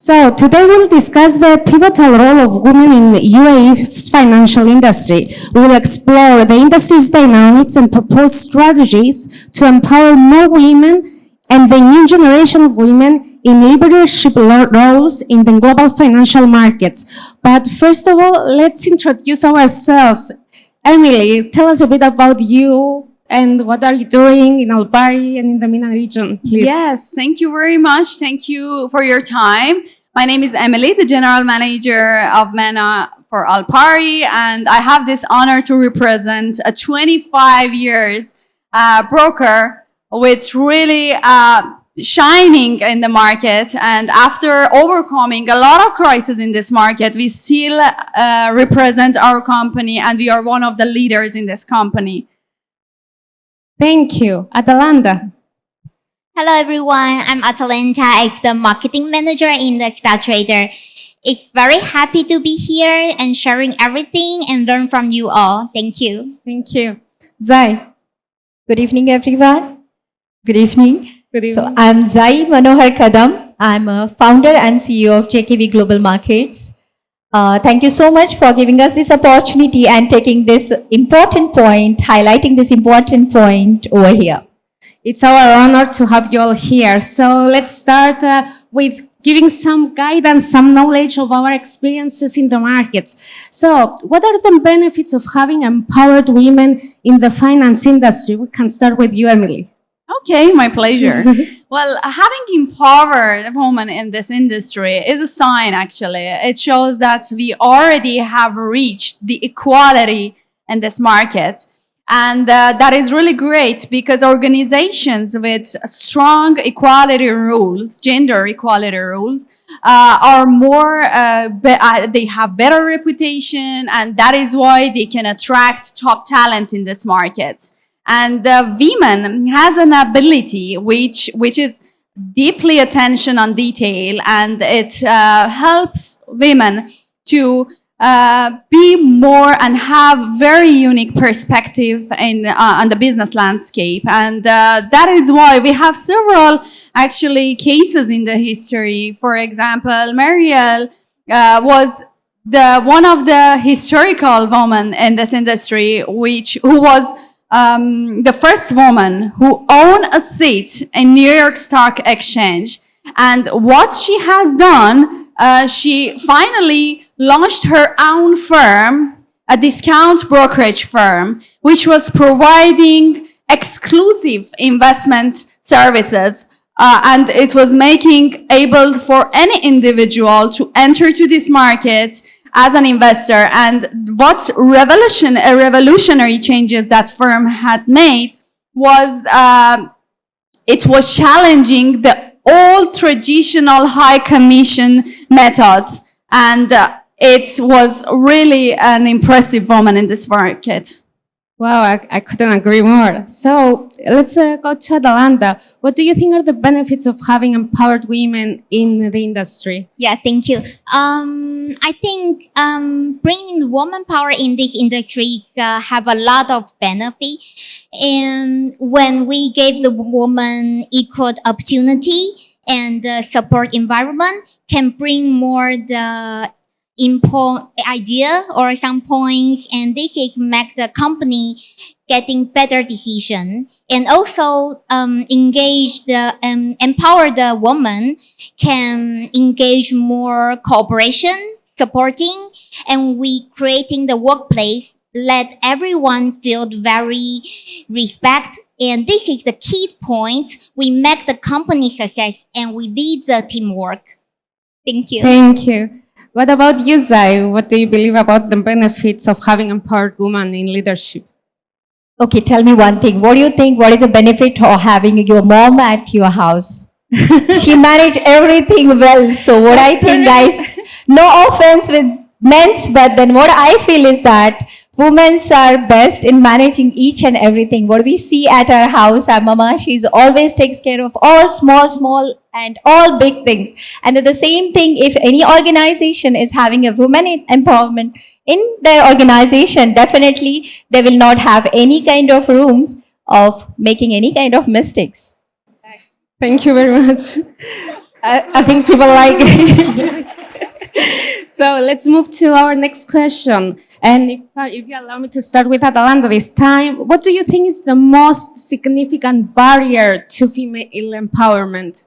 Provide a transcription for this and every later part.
So today we'll discuss the pivotal role of women in the UAE financial industry. We will explore the industry's dynamics and propose strategies to empower more women and the new generation of women in leadership roles in the global financial markets. But first of all, let's introduce ourselves. Emily, tell us a bit about you and what are you doing in Al Bari and in the MENA region, please? Yes, thank you very much. Thank you for your time. My name is Emily, the General Manager of MENA for Al Bari, and I have this honor to represent a 25 years broker with really shining in the market. And after overcoming a lot of crises in this market, we still represent our company, and we are one of the leaders in this company. Thank you. Atalanta. Hello everyone, I'm Atalanta. I'm the marketing manager in the Star Trader. It's very happy to be here and sharing everything and learn from you all. Thank you. Thank you. Zai. Good evening, everyone. Good evening. Good evening. So I'm Zai Manohar Kadam. I'm a founder and CEO of JKV Global Markets. Thank you so much for giving us this opportunity and taking this important point, highlighting this important point over here. It's our honor to have you all here. So let's start with giving some guidance, some knowledge of our experiences in the markets. So what are the benefits of having empowered women in the finance industry? We can start with you, Emily. Okay, my pleasure. Well, having empowered women in this industry is a sign, actually. It shows that we already have reached the equality in this market. And that is really great because organizations with strong equality rules, gender equality rules, are more, they have better reputation, and that is why they can attract top talent in this market. And women has an ability which is deeply attention on detail, and it helps women to be more and have very unique perspective in on the business landscape. And that is why we have several actually cases in the history. For example, Marielle was one of the historical women in this industry, who was the first woman who owned a seat in New York Stock Exchange. And what she has done, she finally launched her own firm, a discount brokerage firm, which was providing exclusive investment services. And it was making able for any individual to enter to this market as an investor. And what revolutionary changes that firm had made was it was challenging the old traditional high commission methods. And it was really an impressive woman in this market. Wow, I couldn't agree more. So let's go to Atalanta. What do you think are the benefits of having empowered women in the industry? Yeah, thank you. I think bringing woman power in this industry have a lot of benefit. And when we gave the woman equal opportunity and the support environment can bring more the idea or some points, and this is make the company getting better decision, and also engage the empower the woman can engage more cooperation, supporting, and we creating the workplace let everyone feel very respect. And this is the key point. We make the company success and we lead the teamwork. Thank you. Thank you. What about you, Zai? What do you believe about the benefits of having empowered women in leadership? Okay, tell me one thing. What do you think? What is the benefit of having your mom at your house? She managed everything well. So what I think, guys, no offense with men's, but then what I feel is that women are best in managing each and everything. What we see at our house, our mama, she's always takes care of all small and all big things. And the same thing, if any organization is having a women empowerment in their organization, definitely they will not have any kind of room of making any kind of mistakes. Thank you very much. I think people like it. So let's move to our next question. And if you allow me to start with Atalanta this time, what do you think is the most significant barrier to female empowerment?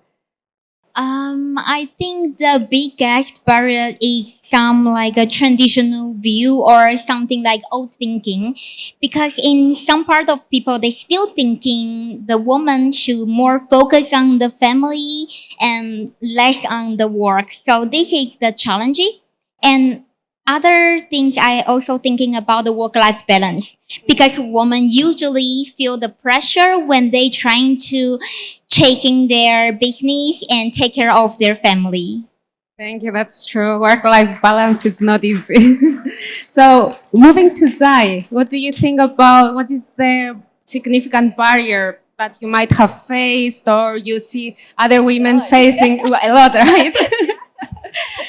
I think the biggest barrier is some like a traditional view or something like old thinking, because in some part of people they still thinking the woman should more focus on the family and less on the work. So this is the challenge. And other things I also thinking about the work-life balance, because women usually feel the pressure when they trying to chasing their business and take care of their family. Thank you, that's true. Work-life balance is not easy. So moving to Zai, what do you think about what is the significant barrier that you might have faced or you see other women facing a lot, right?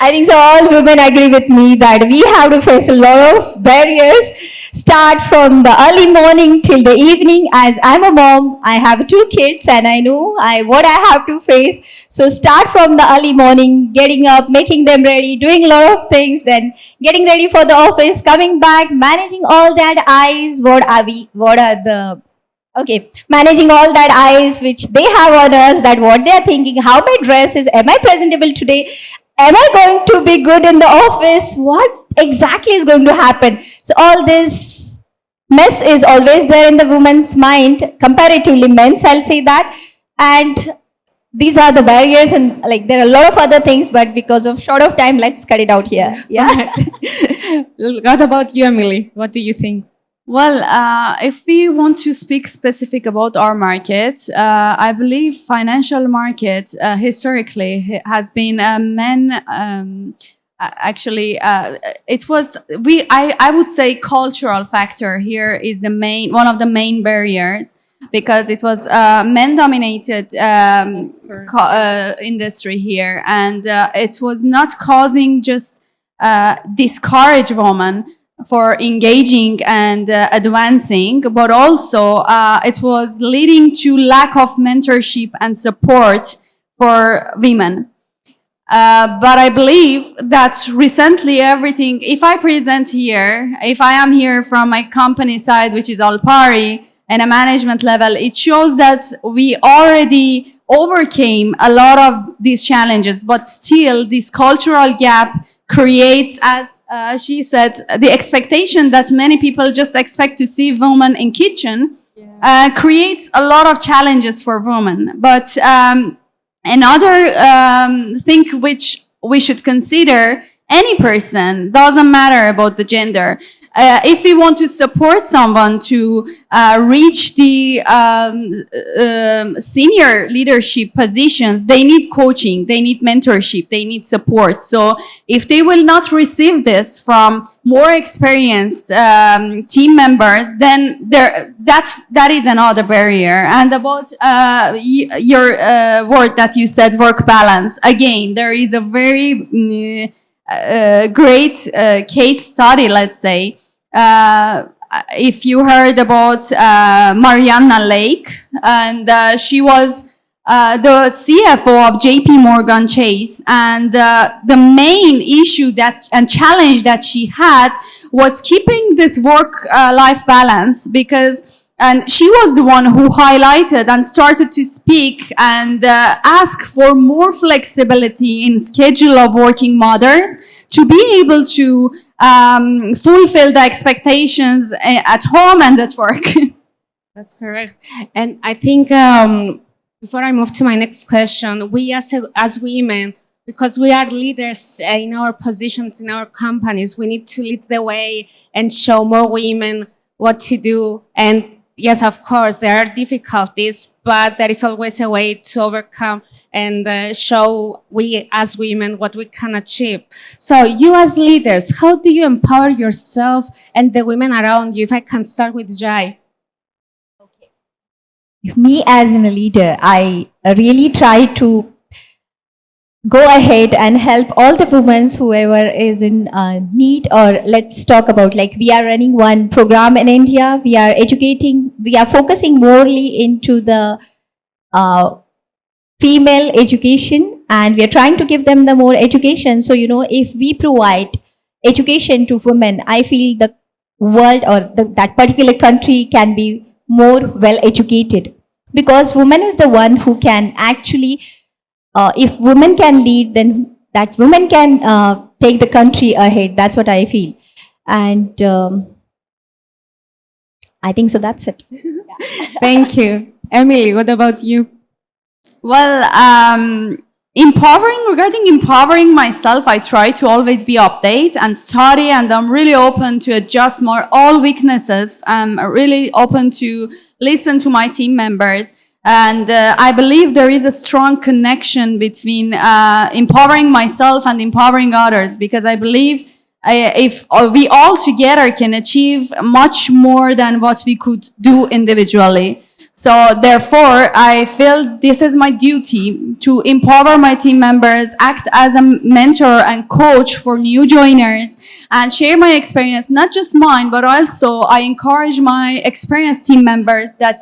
I think so. All women agree with me that we have to face a lot of barriers. Start from the early morning till the evening. As I'm a mom, I have 2 kids, and I know what I have to face. So start from the early morning, getting up, making them ready, doing a lot of things, then getting ready for the office, coming back, managing all that eyes. Managing all that eyes which they have on us, that what they are thinking, how my dress is, am I presentable today? Am I going to be good in the office? What exactly is going to happen? So all this mess is always there in the woman's mind, comparatively men's, I'll say that. And these are the barriers, and like there are a lot of other things, but because of short of time, let's cut it out here. Yeah. What about you, Emily? What do you think? Well, if we want to speak specific about our market, I believe financial market historically has been men. Actually, it was I would say cultural factor here is the one of the main barriers, because it was men dominated industry here, and it was not causing just discourage women for engaging and advancing, but also it was leading to lack of mentorship and support for women. But I believe that recently everything, if I present here, if I am here from my company side, which is Alpari, and a management level, it shows that we already overcame a lot of these challenges, but still this cultural gap creates, as she said, the expectation that many people just expect to see women in kitchen, creates a lot of challenges for women. But another thing which we should consider, any person, doesn't matter about the gender. If we want to support someone to reach the senior leadership positions, they need coaching, they need mentorship, they need support. So if they will not receive this from more experienced team members, then that is another barrier. And about your word that you said, work balance, again, there is a very great case study, let's say. If you heard about Mariana Lake, and she was the CFO of JP Morgan Chase, and the main issue and challenge that she had was keeping this work-life balance, and she was the one who highlighted and started to speak and ask for more flexibility in schedule of working mothers to be able to fulfill the expectations at home and at work. That's correct. And I think before I move to my next question, we as women, because we are leaders in our positions in our companies, we need to lead the way and show more women what to do. And yes, of course, there are difficulties, but there is always a way to overcome and show we as women what we can achieve. So you as leaders, how do you empower yourself and the women around you? If I can start with Jai. Me as a leader, I really try to go ahead and help all the women, whoever is in need. Or let's talk about, like, we are running one program in India. We are focusing morely into the female education and we are trying to give them the more education. So, if we provide education to women, I feel the world or that particular country can be more well educated, because woman is the one who can actually, if women can lead, then that women can take the country ahead. That's what I feel. And I think so. That's it. Thank you. Emily, what about you? Well, regarding empowering myself, I try to always be update and study, and I'm really open to adjust more all weaknesses. I'm really open to listen to my team members. And I believe there is a strong connection between empowering myself and empowering others, because I believe if we all together can achieve much more than what we could do individually. So therefore, I feel this is my duty to empower my team members, act as a mentor and coach for new joiners, and share my experience, not just mine, but also I encourage my experienced team members that,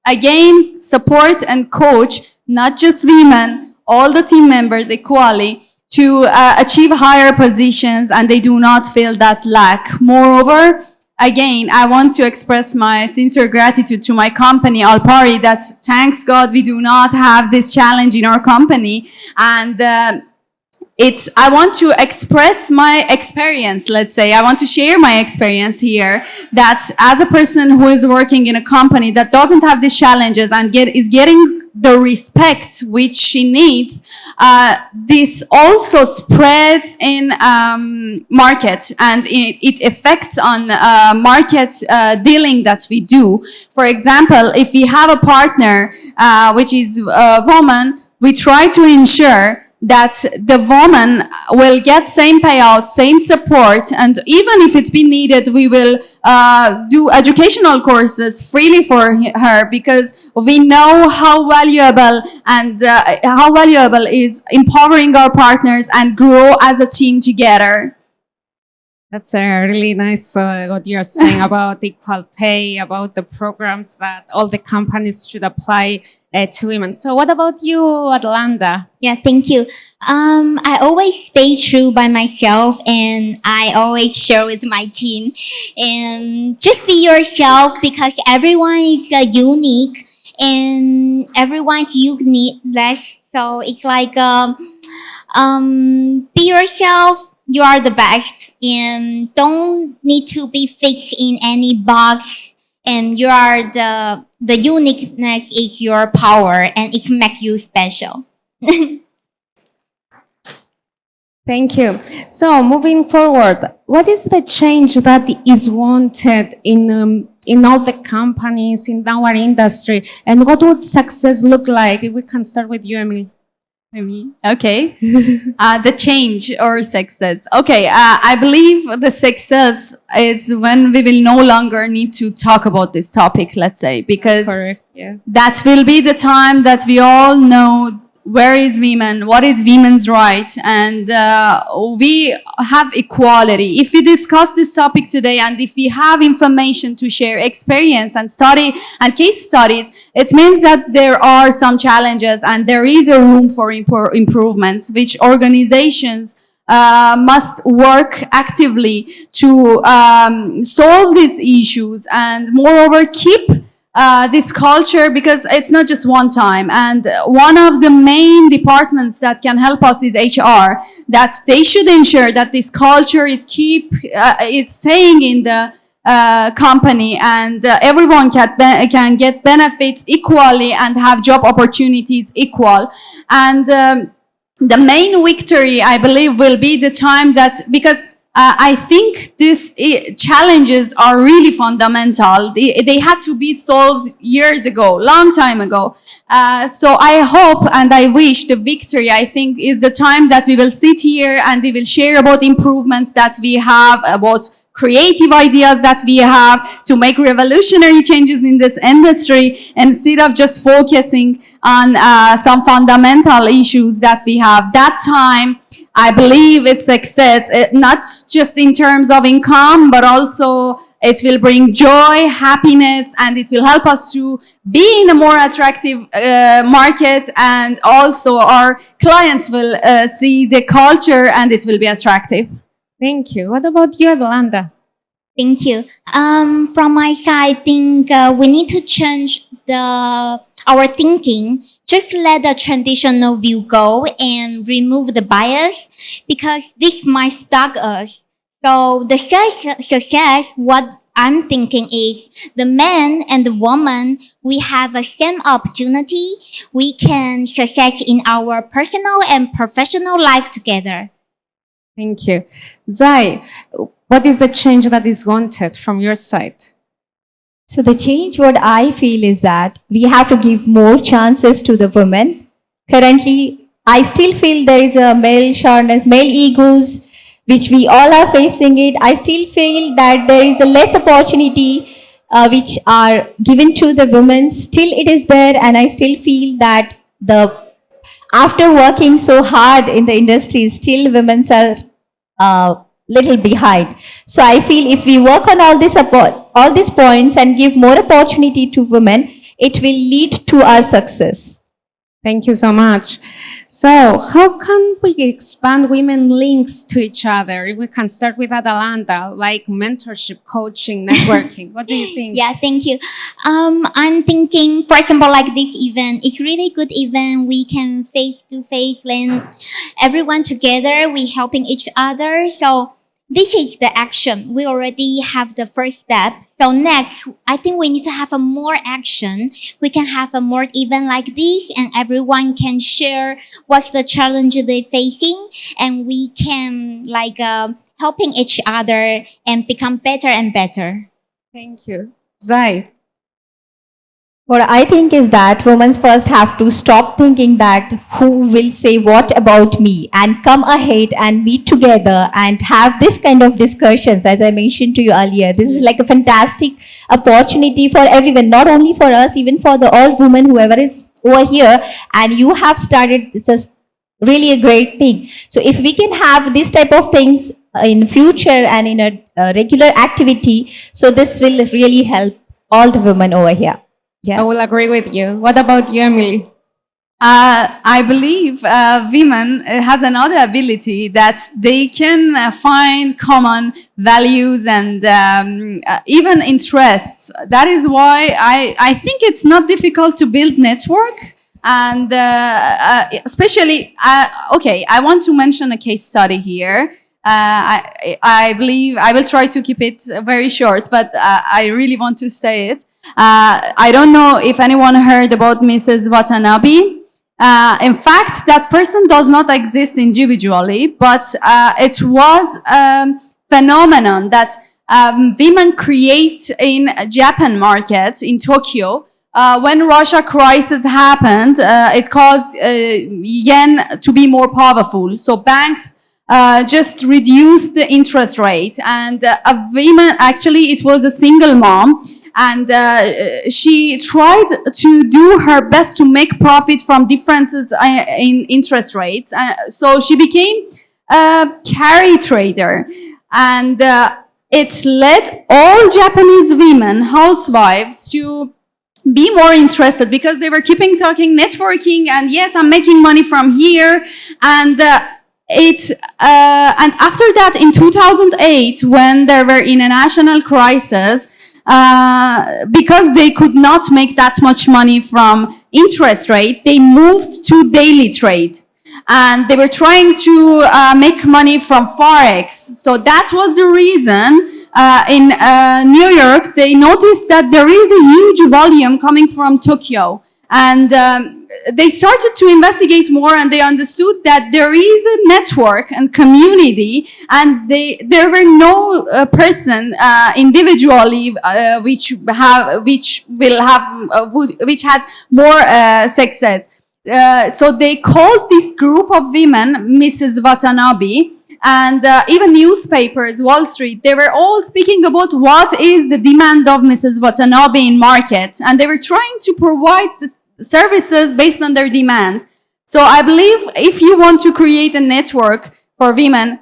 again, support and coach not just women, all the team members equally, to achieve higher positions, and they do not feel that lack. Moreover, again, I want to express my sincere gratitude to my company, Alpari, that thanks God we do not have this challenge in our company. And I want to express my experience, let's say. I want to share my experience here, that as a person who is working in a company that doesn't have these challenges and is getting the respect which she needs, this also spreads in market, and it affects on market dealing that we do. For example, if we have a partner which is a woman, we try to ensure that the woman will get same payout, same support, and even if it's been needed, we will do educational courses freely for her, because we know how valuable is empowering our partners and grow as a team together. That's really nice what you're saying about equal pay, about the programs that all the companies should apply to women. So what about you, Atlanta? Yeah, thank you. I always stay true by myself, and I always share with my team. And just be yourself, because everyone is unique, and everyone's unique. So it's like be yourself. You are the best, and don't need to be fixed in any box. And you are the uniqueness is your power, and it makes you special. Thank you. So moving forward, what is the change that is wanted in all the companies in our industry, and what would success look like? If we can start with you, Emily. Okay. The change or success. Okay, I believe the success is when we will no longer need to talk about this topic, let's say, because Correct, yeah. that will be the time that we all know where is women, what is women's right, and we have equality. If we discuss this topic today, and if we have information to share, experience and study and case studies, it means that there are some challenges and there is a room for improvements, which organizations must work actively to solve these issues, and moreover keep this culture, because it's not just one time. And one of the main departments that can help us is HR, that they should ensure that this culture is staying in the company, and everyone can get benefits equally and have job opportunities equal. And the main victory, I believe, will be the time that, because I think these challenges are really fundamental. They had to be solved years ago, long time ago. So I hope and I wish the victory, I think, is the time that we will sit here and we will share about improvements that we have, about creative ideas that we have to make revolutionary changes in this industry, instead of just focusing on some fundamental issues that we have. That time, I believe it's success, not just in terms of income, but also it will bring joy, happiness, and it will help us to be in a more attractive market, and also our clients will see the culture and it will be attractive. Thank you. What about you, Yolanda? Thank you. From my side, I think we need to change our thinking. Just let the traditional view go and remove the bias, because this might stuck us. So the success, what I'm thinking is the man and the woman, we have a same opportunity. We can success in our personal and professional life together. Thank you. Zai, what is the change that is wanted from your side? So the change, what I feel is that we have to give more chances to the women. Currently, I still feel there is a male shortness, male egos, which we all are facing it. I still feel that there is a less opportunity which are given to the women. Still it is there, and I still feel that after working so hard in the industry, still women are little behind. So I feel if we work on all these points and give more opportunity to women, it will lead to our success. Thank you so much. So how can we expand women links to each other? If we can start with Atalanta, like mentorship, coaching, networking. What do you think? Yeah, thank you. I'm thinking, for example, like this event, it's really good event. We can face to face lend everyone together. We helping each other. So this is the action. We already have the first step. So next, I think we need to have a more action. We can have a more event like this, and everyone can share what's the challenge they're facing, and we can helping each other and become better and better. Thank you. Zai. What I think is that women first have to stop thinking that who will say what about me, and come ahead and meet together and have this kind of discussions. As I mentioned to you earlier, this is like a fantastic opportunity for everyone, not only for us, even for the all women, whoever is over here. And you have started, this is really a great thing. So if we can have this type of things in future and in a regular activity, so this will really help all the women over here. Yeah. I will agree with you. What about you, Emily? I believe women has another ability that they can find common values and even interests. That is why I think it's not difficult to build network. And especially, okay, I want to mention a case study here. I believe I will try to keep it very short, but I really want to say it. I don't know if anyone heard about Mrs. Watanabe. In fact, that person does not exist individually, but it was a phenomenon that women create in Japan market in Tokyo. When Russia crisis happened, it caused yen to be more powerful. So banks just reduced the interest rate, and a woman, actually it was a single mom, and she tried to do her best to make profit from differences in interest rates. So she became a carry trader, and it led all Japanese women, housewives, to be more interested, because they were keeping talking networking, and yes, I'm making money from here. And and after that, in 2008, when they were in a national crisis, because they could not make that much money from interest rate, they moved to daily trade. And they were trying to make money from Forex. So that was the reason in New York, they noticed that there is a huge volume coming from Tokyo. And they started to investigate more, and they understood that there is a network and community, and there were no person individually which had more success. So they called this group of women Mrs. Watanabe, and even newspapers, Wall Street, they were all speaking about what is the demand of Mrs. Watanabe in market, and they were trying to provide the services based on their demand. So I believe if you want to create a network for women,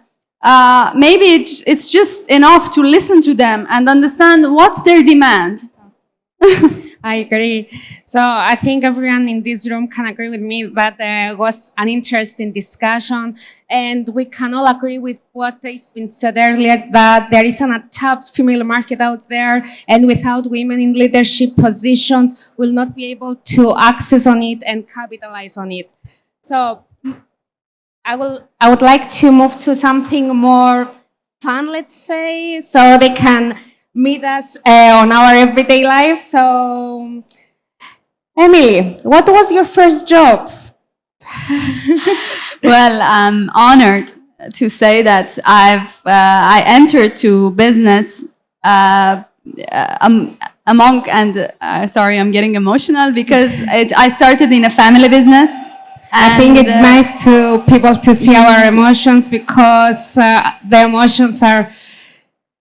maybe it's just enough to listen to them and understand what's their demand. I agree. So I think everyone in this room can agree with me that was an interesting discussion, and we can all agree with what has been said earlier, that there is an untapped female market out there, and without women in leadership positions, we'll not be able to access on it and capitalize on it. So I would like to move to something more fun, let's say, so they can meet us on our everyday life. So, Emily, what was your first job? Well, I'm honored to say that I entered to business among and sorry, I'm getting emotional because I started in a family business. I think it's nice to people to see our emotions, because the emotions are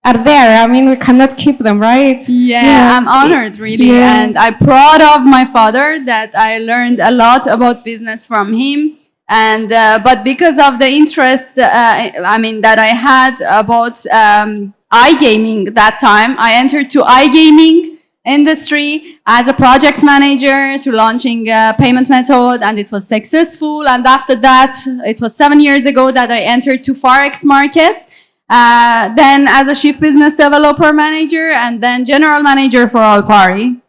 there. I mean, we cannot keep them, right? Yeah, I'm honored, really. Yeah. And I'm proud of my father that I learned a lot about business from him. And but because of the interest, that I had about iGaming that time, I entered to iGaming industry as a project manager to launching a payment method, and it was successful. And after that, it was 7 years ago that I entered to Forex markets. Then as a chief business developer manager, and then general manager for All Party.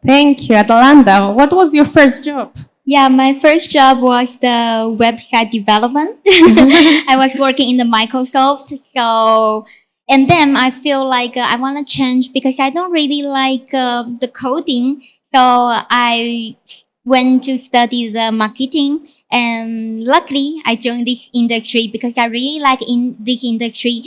Thank you, Atalanta. What was your first job? Yeah, my first job was the website development. I was working in the Microsoft. So, and then I feel like I want to change because I don't really like the coding. So I went to study the marketing, and luckily I joined this industry because I really like in this industry.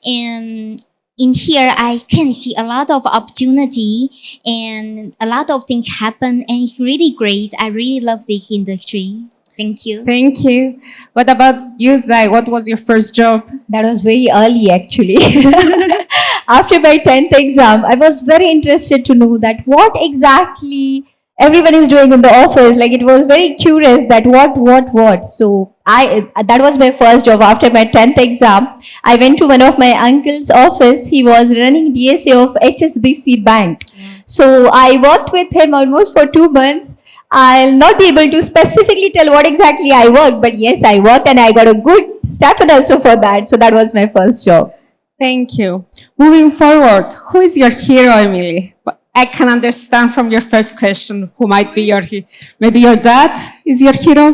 And in here, I can see a lot of opportunity and a lot of things happen, and it's really great. I really love this industry. Thank you. Thank you. What about you, Zai? What was your first job? That was very early, actually. After my 10th exam, I was very interested to know that what exactly everyone is doing in the office. Like, it was very curious that what. So that was my first job. After my 10th exam, I went to one of my uncle's office. He was running DSA of HSBC Bank. So I worked with him almost for 2 months. I'll not be able to specifically tell what exactly I worked, but yes, I worked and I got a good stipend also for that. So that was my first job. Thank you. Moving forward, who is your hero, Emily? I can understand from your first question who might be your hero. Maybe your dad is your hero?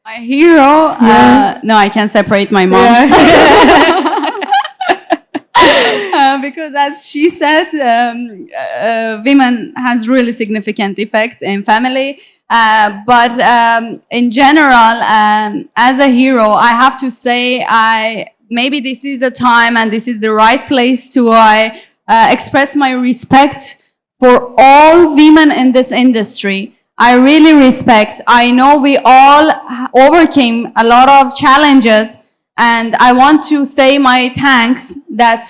My hero? No, I can separate my mom. Yeah. Because as she said, women has really significant effect in family. But in general, as a hero, I have to say, maybe this is a time and this is the right place to express my respect for all women in this industry. I really respect. I know we all overcame a lot of challenges, and I want to say my thanks that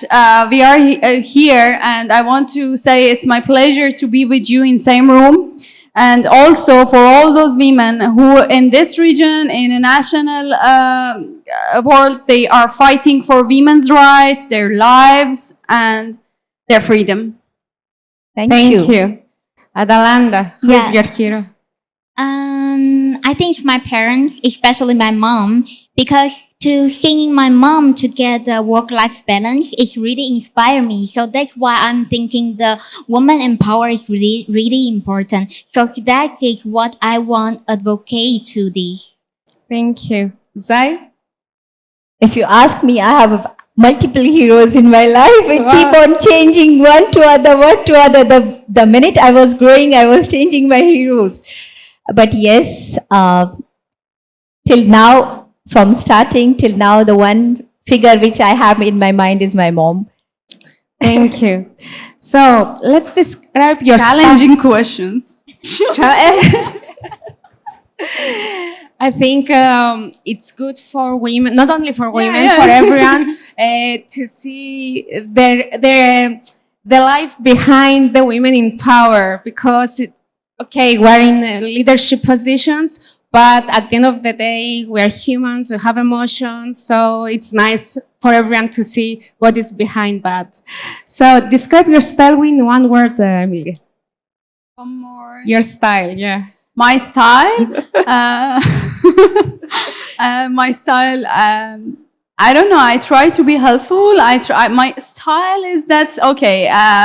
we are here, and I want to say it's my pleasure to be with you in same room. And also for all those women who in this region, in a national world, they are fighting for women's rights, their lives, and their freedom. Thank Thank you. you. Adalanda, who is your hero? I think my parents, especially my mom, because to seeing my mom to get a work-life balance is really inspire me. So that's why I'm thinking the woman empower is really, really important. So that is what I want advocate to this. Thank you. Zai? If you ask me, I have multiple heroes in my life. It Wow. keep on changing one to other. The minute I was growing, I was changing my heroes. But yes, till now, from starting till now, the one figure which I have in my mind is my mom. Thank you. So let's describe your Challenging questions. I think it's good for women, not only for women, yeah. for everyone, to see the life behind the women in power. Because, okay, we're in leadership positions, But at the end of the day, we're humans, we have emotions, so it's nice for everyone to see what is behind that. So describe your style in one word, Emilia. One more. Your style, yeah. My style? My style, I don't know. I try to be helpful. My style is that, okay,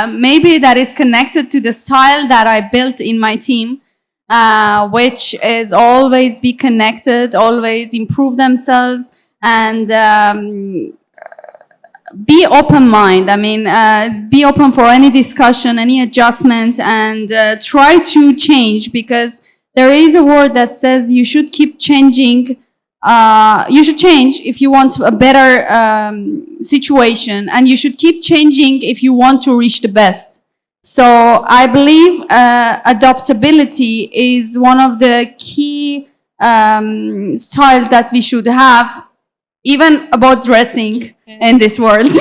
maybe that is connected to the style that I built in my team, which is always be connected, always improve themselves, and be open mind. I mean, be open for any discussion, any adjustment, and try to change, because there is a word that says you should keep changing. You should change if you want a better situation, and you should keep changing if you want to reach the best. So I believe adaptability is one of the key styles that we should have, even about dressing in this world.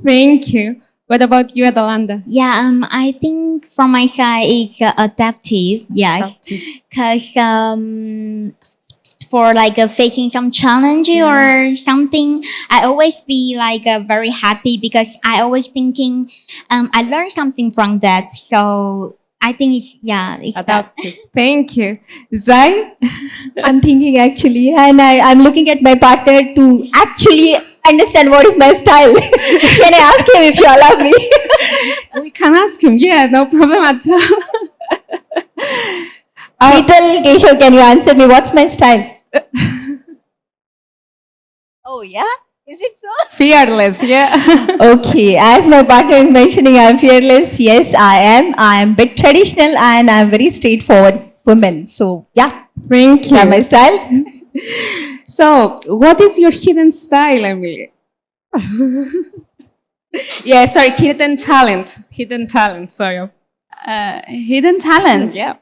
Thank you. What about you, Adalanda? Yeah, I think from my side it's adaptive. Yes, because for like facing some challenge or something, I always be like very happy, because I always thinking I learned something from that. So I think it's it's that. Adaptive. Thank you. Zai? I'm thinking actually, and I'm looking at my partner to actually understand what is my style. Can I ask him if you allow me? We can ask him. Yeah, no problem at all. Vital, Keshav, can you answer me? What's my style? Oh, yeah? Is it so? Fearless, yeah. Okay, as my partner is mentioning, I'm fearless. Yes, I am. I am a bit traditional and I'm very straightforward woman. So, yeah. Thank you. Are my styles? So, what is your hidden style, Emily? Yeah, sorry, hidden talent. Hidden talent, sorry. Hidden talent. Yeah.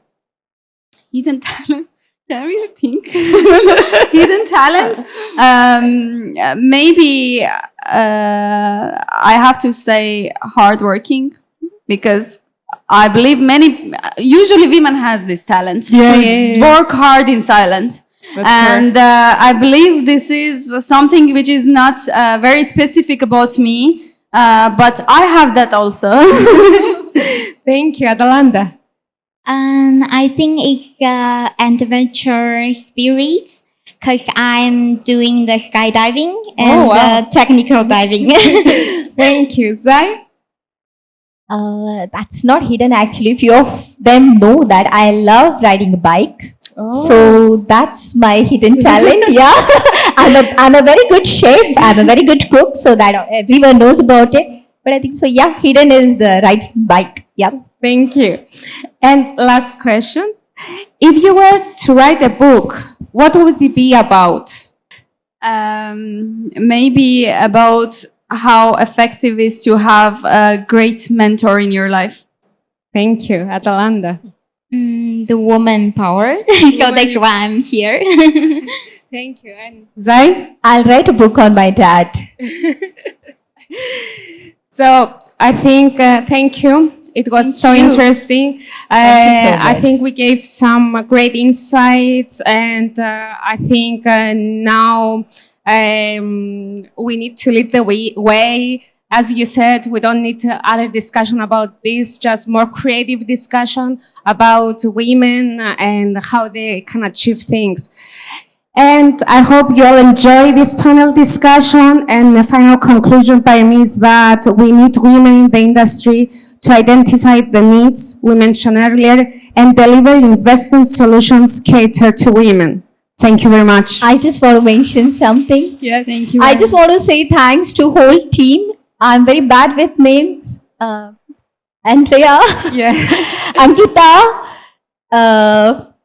Hidden talent. Can we think? Hidden talent. Maybe I have to say hardworking, because I believe usually women has this talent to work hard in silence. And I believe this is something which is not very specific about me, but I have that also. Thank you, Adalanda. And I think it's adventure spirit, because I'm doing the skydiving and technical diving. Thank you, Zai. That's not hidden actually. Few of them know that I love riding a bike. So that's my hidden talent. Yeah, I'm a very good chef. I'm a very good cook, so that everyone knows about it. But I think so. Yeah, hidden is the riding bike. Yeah. Thank you. And last question: if you were to write a book, what would it be about? Maybe about how effective it is to have a great mentor in your life. Thank you, Atalanta. The woman power. So that's why I'm here. Thank you. And Zai? I'll write a book on my dad. So I think, thank you. It was so interesting. I think we gave some great insights, and I think now we need to lead the way. As you said, we don't need other discussion about this, just more creative discussion about women and how they can achieve things. And I hope you all enjoy this panel discussion. And the final conclusion by me is that we need women in the industry to identify the needs we mentioned earlier and deliver investment solutions catered to women. Thank you very much. I just want to mention something. Yes. Thank you. I just want to say thanks to whole team. I'm very bad with names. Andrea. Yeah. Ankita.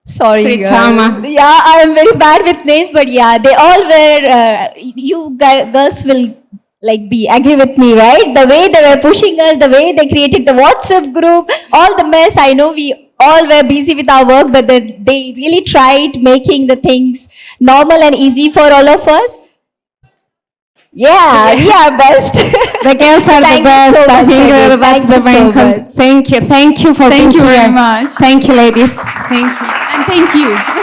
Sorry. Sritama. Yeah, I'm very bad with names, but yeah, they all were, you girls will like be agree with me, right? The way they were pushing us, the way they created the WhatsApp group, all the mess. I know we all were busy with our work, but they really tried making the things normal and easy for all of us. Yeah, we are best. The girls are the best. So I think that's the main much. Thank you. Thank you for being here. Thank you very much. Thank you, ladies. Thank you. And thank you.